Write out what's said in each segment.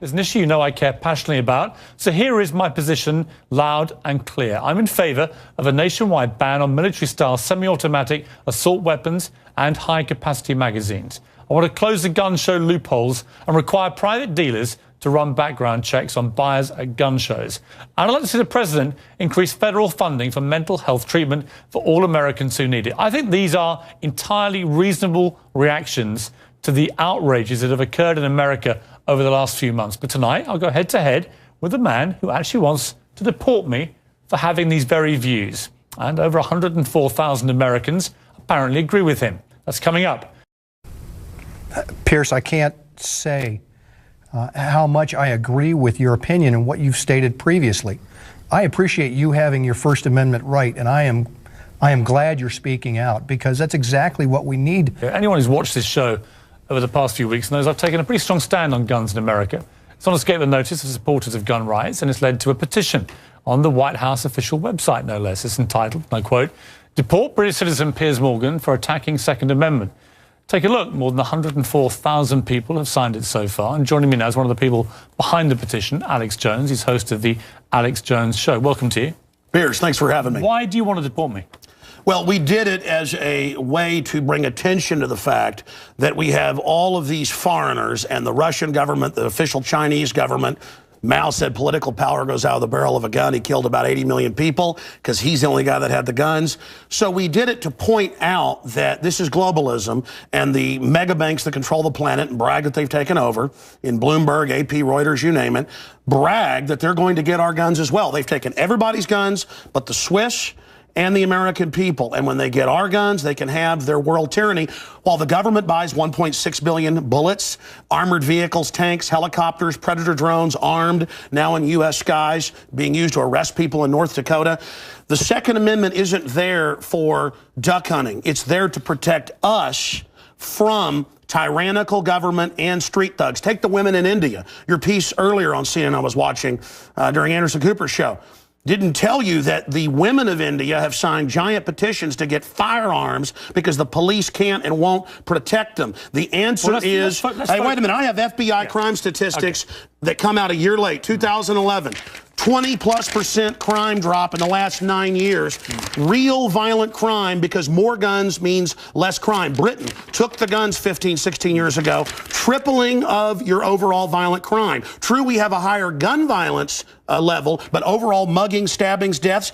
It's an issue you know I care passionately about. So here is my position, loud and clear. I'm in favour of a nationwide ban on military-style semi-automatic assault weapons and high-capacity magazines. I want to close the gun show loopholes and require private dealers to run background checks on buyers at gun shows. And I'd like to see the president increase federal funding for mental health treatment for all Americans who need it. I think these are entirely reasonable reactions to the outrages that have occurred in America over the last few months. But tonight, I'll go head-to-head with a man who actually wants to deport me for having these very views. And over 104,000 Americans apparently agree with him. That's coming up. Piers, I can't say how much I agree with your opinion and what you've stated previously. I appreciate you having your First Amendment right, and I am glad you're speaking out, because that's exactly what we need. Anyone who's watched this show over the past few weeks knows I've taken a pretty strong stand on guns in America. It's not escaped the notice of supporters of gun rights, and it's led to a petition on the White House official website, no less. It's entitled, and I quote, "Deport British citizen Piers Morgan for attacking Second Amendment." Take a look. More than 104,000 people have signed it so far. And joining me now is one of the people behind the petition, Alex Jones. He's host of the Alex Jones Show. Welcome to you. Piers, thanks for having me. Why do you want to deport me? Well, we did it as a way to bring attention to the fact that we have all of these foreigners, and the Russian government, the official Chinese government. Mao said political power goes out of the barrel of a gun. He killed about 80 million people because he's the only guy that had the guns. So we did it to point out that this is globalism, and the mega banks that control the planet and brag that they've taken over, in Bloomberg, AP, Reuters, you name it, brag that they're going to get our guns as well. They've taken everybody's guns but the Swiss and the American people. And when they get our guns, they can have their world tyranny, while the government buys 1.6 billion bullets, armored vehicles, tanks, helicopters, Predator drones, armed, now in U.S. skies, being used to arrest people in North Dakota. The Second Amendment isn't there for duck hunting. It's there to protect us from tyrannical government and street thugs. Take the women in India. Your piece earlier on CNN I was watching during Anderson Cooper's show didn't tell you that the women of India have signed giant petitions to get firearms because the police can't and won't protect them. The answer is, hey, wait a minute, I have FBI crime statistics that come out a year late, 2011. 20+% crime drop in the last 9 years. Real violent crime, because more guns means less crime. Britain took the guns 15, 16 years ago, tripling of your overall violent crime. True, we have a higher gun violence level, but overall mugging, stabbings, deaths,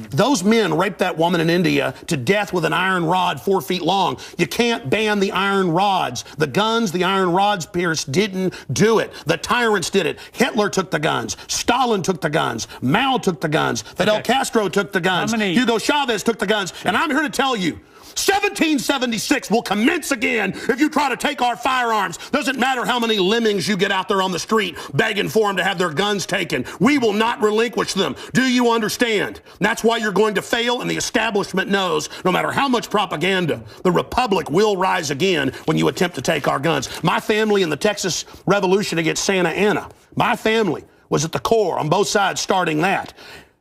those men raped that woman in India to death with an iron rod 4 feet long. You can't ban the iron rods. The guns, the iron rods, Piers, didn't do it. The tyrants did it. Hitler took the guns. Stalin took the guns. Mao took the guns. Fidel Castro took the guns. Hugo Chavez took the guns. And I'm here to tell you, 1776 will commence again if you try to take our firearms. Doesn't matter how many lemmings you get out there on the street begging for them to have their guns taken. We will not relinquish them. Do you understand? That's why you're going to fail, and the establishment knows no matter how much propaganda, the Republic will rise again when you attempt to take our guns. My family in the Texas Revolution against Santa Anna, my family was at the core on both sides starting that,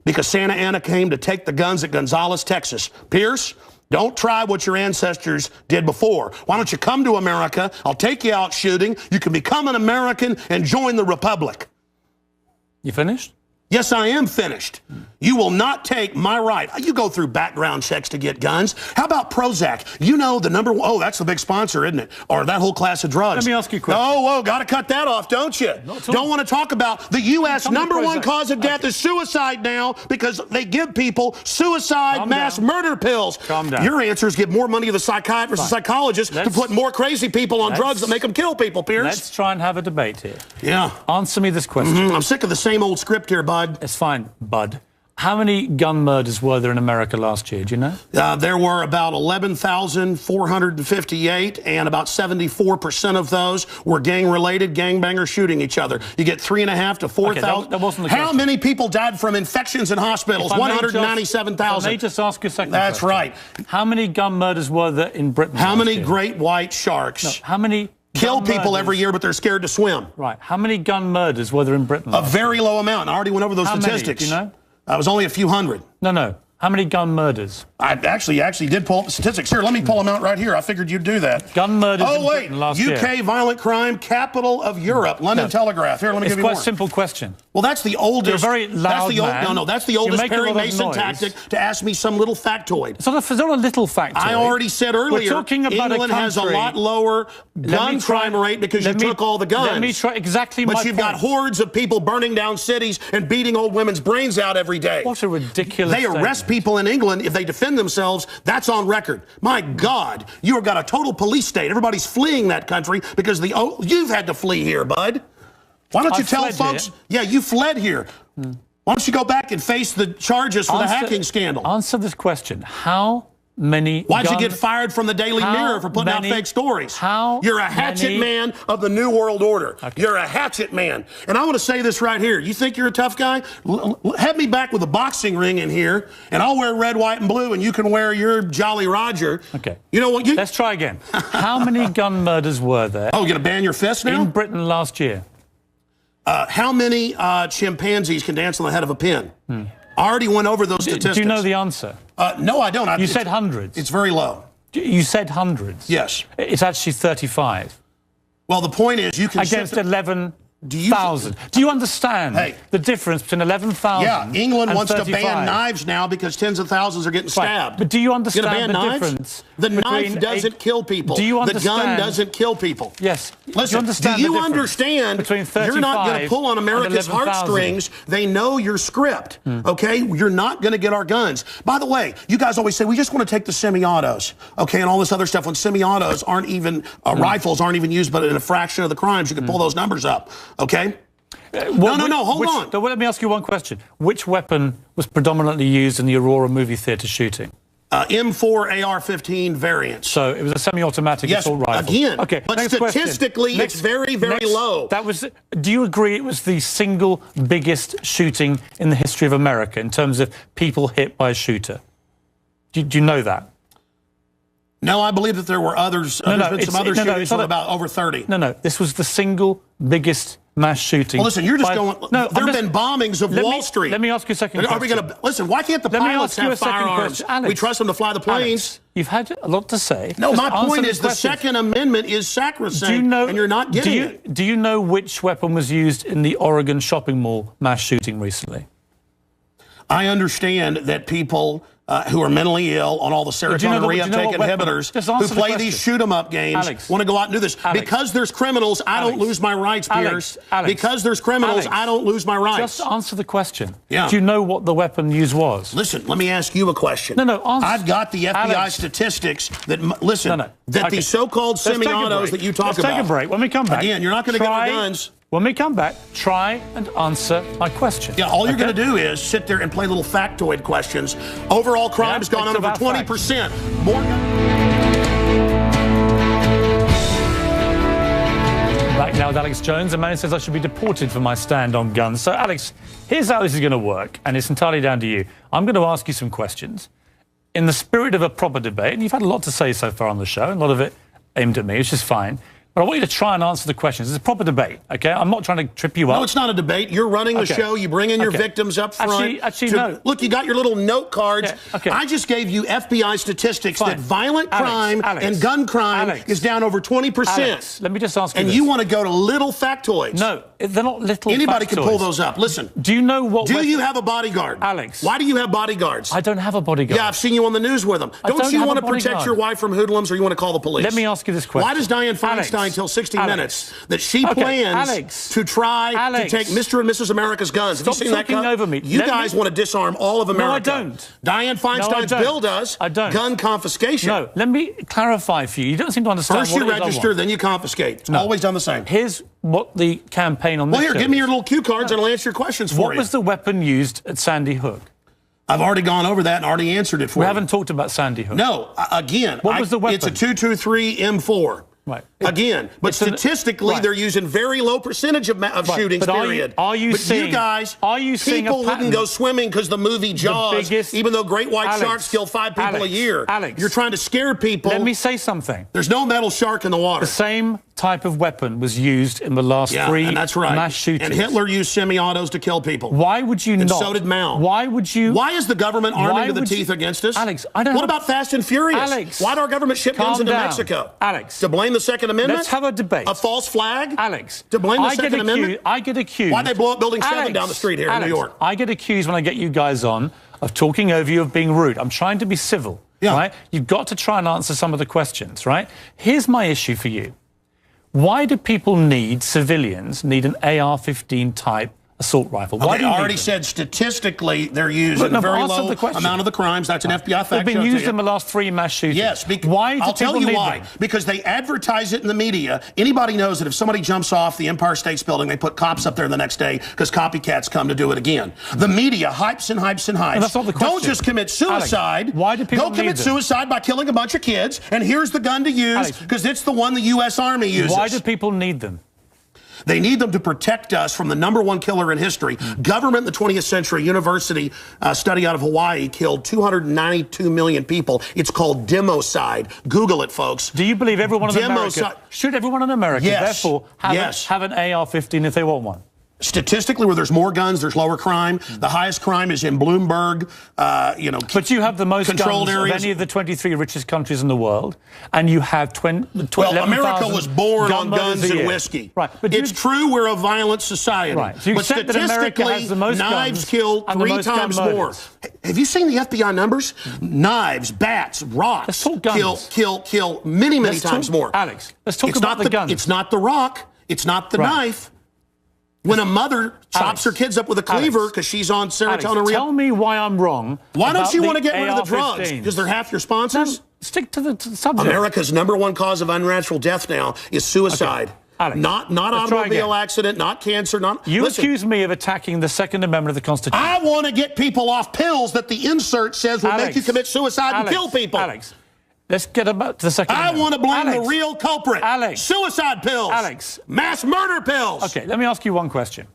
because Santa Anna came to take the guns at Gonzales, Texas. Piers, don't try what your ancestors did before. Why don't you come to America? I'll take you out shooting. You can become an American and join the Republic. You finished? Yes, I am finished. You will not take my right. You go through background checks to get guns. How about Prozac? You know the number one, oh, that's the big sponsor, isn't it? Or that whole class of drugs. Let me ask you a question. Oh, got to cut that off, don't you? Don't want to talk about the U.S. number one cause of death is suicide now, because they give people suicide mass murder pills. Calm down. Your answer is give more money to the psychiatrists and psychologists to put more crazy people on drugs that make them kill people, Piers. Let's try and have a debate here. Yeah. Answer me this question. I'm sick of the same old script here, bud. It's fine, bud. How many gun murders were there in America last year? Do you know? There were about 11,458, and about 74% of those were gang-related, gangbangers shooting each other. You get 3,500 to 4,000. That wasn't the How question. many people died from infections in hospitals? 197,000. Let me just ask you a second That's question. right. How many gun murders were there in Britain How last many year? great white sharks How many kill people every year, but they're scared to swim? Right. How many gun murders were there in Britain A last very low amount. I already went over those How statistics. many? Do you know? It was only a few hundred. No. How many gun murders? I actually did pull up the statistics. Here, let me pull them out right here. I figured you'd do that. Gun murders in wait. Britain last year. UK violent crime, capital of Europe. London Telegraph. Here, let me give you more. It's quite a simple question. Well, that's the oldest. You're a very loud man. No, that's the oldest make a Perry lot of Mason noise. tactic to ask me some little factoid. It's not a little factoid. I already said earlier, We're talking about England has a lot lower gun crime rate because you took all the guns. Let me try exactly my But you've got hordes of people burning down cities and beating old women's brains out every day. What a ridiculous They arrest people in England if they defend themselves. That's on record. My God, you have got a total police state. Everybody's fleeing that country because you've had to flee here, bud. Why don't you tell folks? Here. Yeah, you fled here. Why don't you go back and face the charges for the hacking scandal? Answer this question. How many Why'd you get fired from the Daily Mirror for putting out fake stories? You're a hatchet man of the New World Order. Okay. You're a hatchet man. And I want to say this right here. You think you're a tough guy? Have me back with a boxing ring in here, and I'll wear red, white, and blue, and you can wear your Jolly Roger. Okay. You know what? Let's try again. How many gun murders were there? Oh, you're going to ban your fist now? In Britain last year. How many chimpanzees can dance on the head of a pin? I already went over those statistics. Do you know the answer? No, I don't. You said hundreds. It's very low. You said hundreds. Yes. It's actually 35. Well, the point is you can... Against 11,000. Do you understand the difference between 11,000 Yeah, England and wants 35? to ban knives now because tens of thousands are getting stabbed. Right. But do you understand the knives? difference? The knife doesn't kill people. Do you understand? The gun doesn't kill people. Yes. Listen, do you understand between 35 you're not going to pull on America's heartstrings. They know your script, okay? You're not going to get our guns. By the way, you guys always say, we just want to take the semi-autos, okay, and all this other stuff. When semi-autos aren't even, rifles aren't even used, but in a fraction of the crimes, you can pull those numbers up, okay? No, hold on. Let me ask you one question. Which weapon was predominantly used in the Aurora movie theatre shooting? M4 AR-15 variants. So it was a semi-automatic assault rifle. Again. Okay. But statistically, it's very, very low. Do you agree it was the single biggest shooting in the history of America in terms of people hit by a shooter? Do you know that? No, I believe that there were others. There's been some other shootings with about over 30. No. This was the single biggest mass shooting. Well, listen, you're just going... No, there have been bombings of Wall Street. Let me ask you a second question. Are we going to... Listen, why can't the pilots have firearms? We trust them to fly the planes. Alex, you've had a lot to say. No, my point is the Second Amendment is sacrosanct, and you're not getting it. Do you know which weapon was used in the Oregon shopping mall mass shooting recently? I understand that people... who are mentally ill on all the serotonin reuptake inhibitors, who play these shoot-em-up games, want to go out and do this. Because there's criminals, I don't lose my rights, Piers. Because there's criminals, I don't lose my rights. Just answer the question. Yeah. Do you know what the weapon used was? Listen, let me ask you a question. No, answer. I've got the FBI statistics that, that the so-called semi-autos that you talk about. Let's take a break. When we come back. Again, you're not going to get our guns. When we come back, try and answer my question. Yeah, all you're going to do is sit there and play little factoid questions. Overall crime has gone up over 20%. More. Back now with Alex Jones. A man who says I should be deported for my stand on guns. So, Alex, here's how this is going to work, and it's entirely down to you. I'm going to ask you some questions. In the spirit of a proper debate, and you've had a lot to say so far on the show, and a lot of it aimed at me, which is fine. But I want you to try and answer the questions. It's a proper debate, okay? I'm not trying to trip you up. No, it's not a debate. You're running the show. You bring in your victims up front. Actually, no. Look, you got your little note cards. Yeah, okay. I just gave you FBI statistics that violent crime and gun crime is down over 20%. Alex, let me just ask you this. You want to go to little factoids. No, they're not little Anybody factoids. can pull those up. Listen. Do you know what... Do you have a bodyguard? Alex. Why do you have bodyguards? I don't have a bodyguard. Yeah, I've seen you on the news with them. Don't you want to protect your wife from hoodlums, or you want to call the police? Let me ask you this question. Why does Dianne Feinstein tell 60 Minutes that she plans to try to take Mr. and Mrs. America's guns? Stop Have you seen talking that? over me. You guys want to disarm all of America. No, I don't. Dianne Feinstein's bill does. I don't. Gun confiscation. No, let me clarify for you. You don't seem to understand First you register, then you confiscate. It's always done the same. Here's what the campaign on this Well, here, give me your little cue cards and I'll answer your questions for you. What was the weapon used at Sandy Hook? I've already gone over that and already answered it for you. We haven't talked about Sandy Hook. No, again. What was the weapon? It's a 223 M4. Right. Again, but statistically, they're using very low percentage of shootings, period. Are you seeing, you guys, people wouldn't go swimming because the movie Jaws, even though great white sharks kill 5 people a year. Alex, you're trying to scare people. Let me say something. There's no metal shark in the water. The same type of weapon was used in the last three and that's right. mass shootings. And Hitler used semi-autos to kill people. Why would you and not? So did Mao. Why would you? Why is the government arming to the teeth against us? Alex, I don't What about Fast and Furious? Alex, why do our government ship guns into down. Mexico? Alex. To blame the Second Amendment? Let's have a debate. A false flag? Alex. To blame the Second Amendment? I get accused. Why'd they blow up Building 7 down the street here in New York? I get accused when I get you guys on of talking over you, of being rude. I'm trying to be civil. Yeah. Right? You've got to try and answer some of the questions, right? Here's my issue for you. Why do people civilians need an AR-15 type assault rifle? Why do you already need said statistically they're used in a very low amount of the crimes. That's an FBI fact. They've been used in the last 3 mass shootings. Yes. Why do I'll tell you why. them? Because they advertise it in the media. Anybody knows that if somebody jumps off the Empire State Building, they put cops up there the next day because copycats come to do it again. The media hypes and hypes and hypes. And that's not the question. Don't just commit suicide. Alex, why do people Go commit suicide by killing a bunch of kids, and here's the gun to use because it's the one the U.S. Army uses. Why do people need them? They need them to protect us from the #1 killer in history. Government in the 20th century, university study out of Hawaii killed 292 million people. It's called democide. Google it, folks. Do you believe everyone in America should everyone in America therefore have an AR-15 if they want one? Statistically, where there's more guns, there's lower crime. The highest crime is in Bloomberg, But you have the most guns of any of the 23 richest countries in the world, and you have Well, America was born on guns and whiskey. Right. But it's true we're a violent society. Right. So you but accept that America has the most knives guns kill and the 3 most times gun more. murders. Have you seen the FBI numbers? Knives, bats, rocks Let's talk guns. kill many times more. Alex, let's talk about the guns. It's not the rock. It's not the knife. When a mother chops her kids up with a cleaver because she's on serotonin. Tell me why I'm wrong. Why don't you want to get rid of the drugs? Because they're half your sponsors? No, stick to the subject. America's #1 cause of unnatural death now is suicide. Okay. Alex, not automobile accident, not cancer, not... You accuse me of attacking the Second Amendment of the Constitution. I want to get people off pills that the insert says will make you commit suicide and kill people. Alex, let's get about the Second Amendment. I want to blame the real culprit. Suicide pills. Mass murder pills. Okay, let me ask you one question.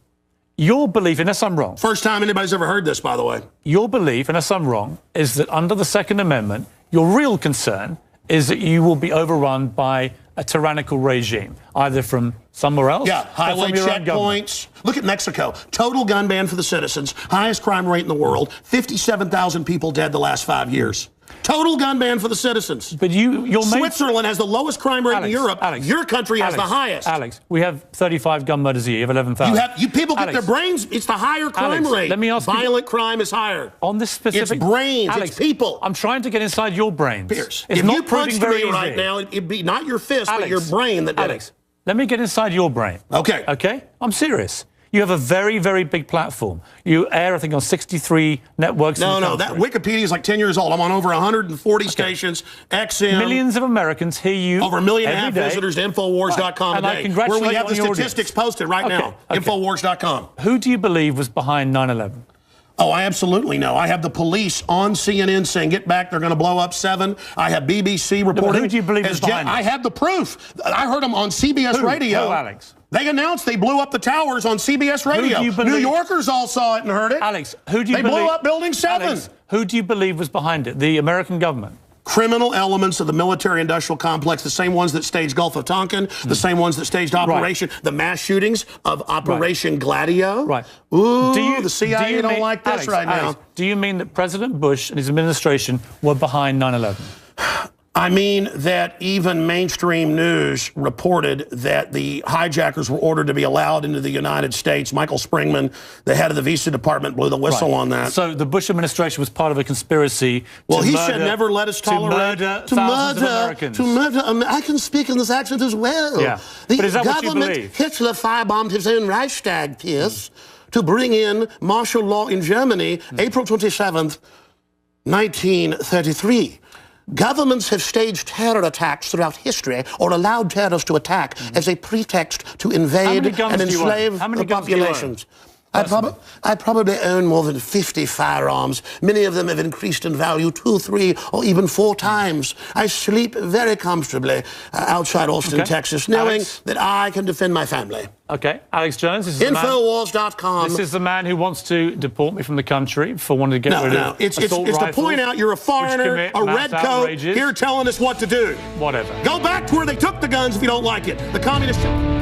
Your belief, unless I'm wrong... First time anybody's ever heard this, by the way. Your belief, unless I'm wrong, is that under the Second Amendment, your real concern is that you will be overrun by a tyrannical regime, either from somewhere else or highway checkpoints. Look at Mexico. Total gun ban for the citizens. Highest crime rate in the world. 57,000 people dead the last 5 years. Total gun ban for the citizens. But Switzerland has the lowest crime rate in Europe. Your country has the highest. Alex, we have 35 gun murders a year. You have 11,000. You people get their brains. It's the higher crime rate. Let me ask Violent crime is higher. On this specific... It's brains. It's people. I'm trying to get inside your brains. Piers, it's if not you punched me very right now, it'd be not your fist, but your brain that did it. Let me get inside your brain. Okay. Okay? I'm serious. You have a very, very big platform. You air, I think, on 63 networks. No, that Wikipedia is like 10 years old. I'm on over 140 stations, XM. Millions of Americans hear you over 1.5 million visitors to Infowars.com today. And I congratulate where we have the statistics posted right now. Infowars.com. Who do you believe was behind 9/11? Oh, I absolutely know. I have the police on CNN saying, get back, they're going to blow up 7. I have BBC reporting. Who do you believe is behind I have the proof. I heard them on CBS Radio. Who, Alex? They announced they blew up the towers on CBS Radio. New Yorkers all saw it and heard it. Alex, who do you believe? They blew up Building 7. Alex, who do you believe was behind it? The American government? Criminal elements of the military-industrial complex, the same ones that staged Gulf of Tonkin, the same ones that staged the mass shootings of Operation Gladio. Right. Ooh, the CIA don't like this now. Do you mean that President Bush and his administration were behind 9/11? I mean that even mainstream news reported that the hijackers were ordered to be allowed into the United States. Michael Springman, the head of the visa department, blew the whistle on that. So the Bush administration was part of a conspiracy he said never let us tolerate to murder I can speak in this accent as well. Yeah. The but is that government, what you believe? Hitler firebombed his own Reichstag, Piers, to bring in martial law in Germany, April 27th, 1933. Governments have staged terror attacks throughout history or allowed terrorists to attack as a pretext to invade and enslave the populations. I probably own more than 50 firearms. Many of them have increased in value 2, 3, or even 4 times. I sleep very comfortably outside Austin, Texas, knowing that I can defend my family. Okay, Alex Jones. This is Infowars.com. This is the man who wants to deport me from the country for wanting to get rid of it's to point out you're a foreigner, a red coat, here telling us what to do. Whatever. Go back to where they took the guns if you don't like it. The communist...